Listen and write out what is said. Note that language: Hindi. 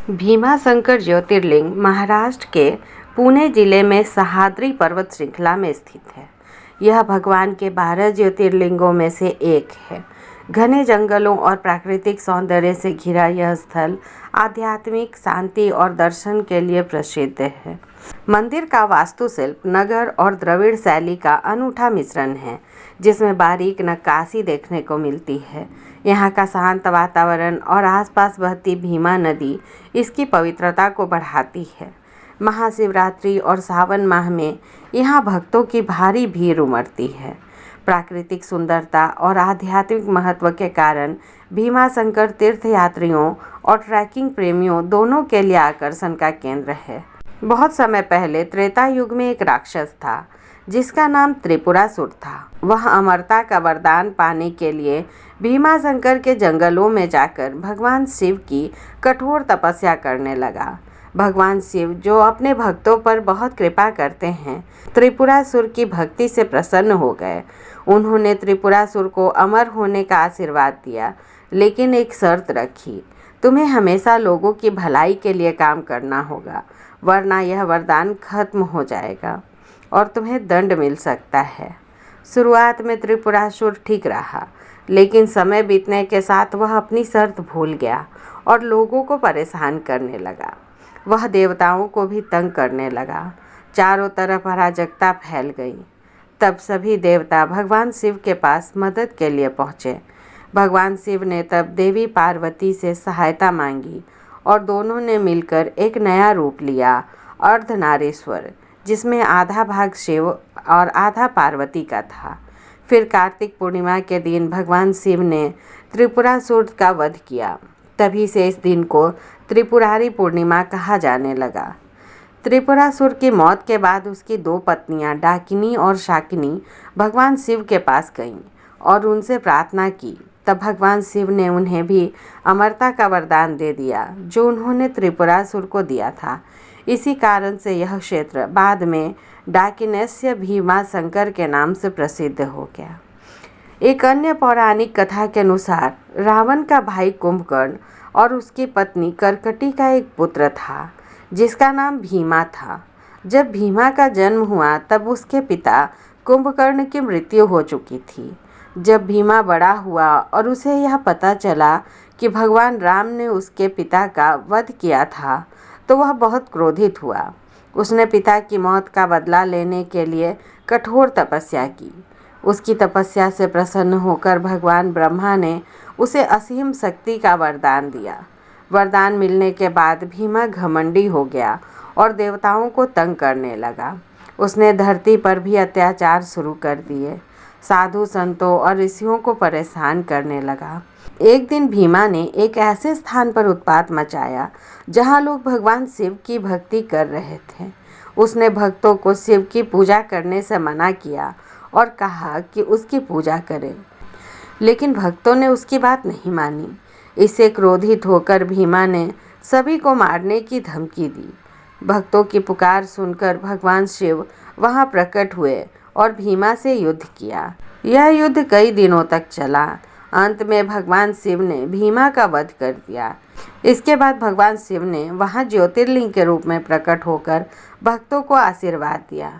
भीमाशंकर ज्योतिर्लिंग महाराष्ट्र के पुणे जिले में सह्याद्री पर्वत श्रृंखला में स्थित है। यह भगवान के 12 ज्योतिर्लिंगों में से एक है। घने जंगलों और प्राकृतिक सौंदर्य से घिरा यह स्थल आध्यात्मिक शांति और दर्शन के लिए प्रसिद्ध है। मंदिर का वास्तुशिल्प नगर और द्रविड़ शैली का अनूठा मिश्रण है, जिसमें बारीक नक्काशी देखने को मिलती है। यहाँ का शांत वातावरण और आसपास बहती भीमा नदी इसकी पवित्रता को बढ़ाती है। महाशिवरात्रि और सावन माह में यहाँ भक्तों की भारी भीड़ उमड़ती है। प्राकृतिक सुंदरता और आध्यात्मिक महत्व के कारण भीमाशंकर तीर्थयात्रियों और ट्रैकिंग प्रेमियों दोनों के लिए आकर्षण का केंद्र है। बहुत समय पहले त्रेता युग में एक राक्षस था जिसका नाम त्रिपुरासुर था। वह अमरता का वरदान पाने के लिए भीमाशंकर के जंगलों में जाकर भगवान शिव की कठोर तपस्या करने लगा। भगवान शिव, जो अपने भक्तों पर बहुत कृपा करते हैं, त्रिपुरासुर की भक्ति से प्रसन्न हो गए। उन्होंने त्रिपुरासुर को अमर होने का आशीर्वाद दिया, लेकिन एक शर्त रखी, तुम्हें हमेशा लोगों की भलाई के लिए काम करना होगा, वरना यह वरदान खत्म हो जाएगा और तुम्हें दंड मिल सकता है। शुरुआत में त्रिपुरासुर ठीक रहा, लेकिन समय बीतने के साथ वह अपनी शर्त भूल गया और लोगों को परेशान करने लगा। वह देवताओं को भी तंग करने लगा। चारों तरफ अराजकता फैल गई। तब सभी देवता भगवान शिव के पास मदद के लिए पहुँचे। भगवान शिव ने तब देवी पार्वती से सहायता मांगी और दोनों ने मिलकर एक नया रूप लिया, अर्धनारीश्वर, जिसमें आधा भाग शिव और आधा पार्वती का था। फिर कार्तिक पूर्णिमा के दिन भगवान शिव ने त्रिपुरासुर का वध किया। तभी से इस दिन को त्रिपुरारी पूर्णिमा कहा जाने लगा। त्रिपुरासुर की मौत के बाद उसकी 2 पत्नियां डाकिनी और शाकिनी भगवान शिव के पास गईं और उनसे प्रार्थना की। तब भगवान शिव ने उन्हें भी अमरता का वरदान दे दिया, जो उन्होंने त्रिपुरासुर को दिया था। इसी कारण से यह क्षेत्र बाद में डाकिनेस्य भीमाशंकर के नाम से प्रसिद्ध हो गया। एक अन्य पौराणिक कथा के अनुसार रावण का भाई कुंभकर्ण और उसकी पत्नी कर्कटी का एक पुत्र था, जिसका नाम भीमा था। जब भीमा का जन्म हुआ तब उसके पिता कुंभकर्ण की मृत्यु हो चुकी थी। जब भीमा बड़ा हुआ और उसे यह पता चला कि भगवान राम ने उसके पिता का वध किया था, तो वह बहुत क्रोधित हुआ। उसने पिता की मौत का बदला लेने के लिए कठोर तपस्या की। उसकी तपस्या से प्रसन्न होकर भगवान ब्रह्मा ने उसे असीम शक्ति का वरदान दिया। वरदान मिलने के बाद भीमा घमंडी हो गया और देवताओं को तंग करने लगा। उसने धरती पर भी अत्याचार शुरू कर दिए। साधु संतों और ऋषियों को परेशान करने लगा। एक दिन भीमा ने एक ऐसे स्थान पर उत्पात मचाया जहां लोग भगवान शिव की भक्ति कर रहे थे। उसने भक्तों को शिव की पूजा करने से मना किया और कहा कि उसकी पूजा करें, लेकिन भक्तों ने उसकी बात नहीं मानी। इससे क्रोधित होकर भीमा ने सभी को मारने की धमकी दी। भक्तों की पुकार सुनकर भगवान शिव वहां प्रकट हुए और भीमा से युद्ध किया। यह युद्ध कई दिनों तक चला। अंत में भगवान शिव ने भीमा का वध कर दिया। इसके बाद भगवान शिव ने वहां ज्योतिर्लिंग के रूप में प्रकट होकर भक्तों को आशीर्वाद दिया।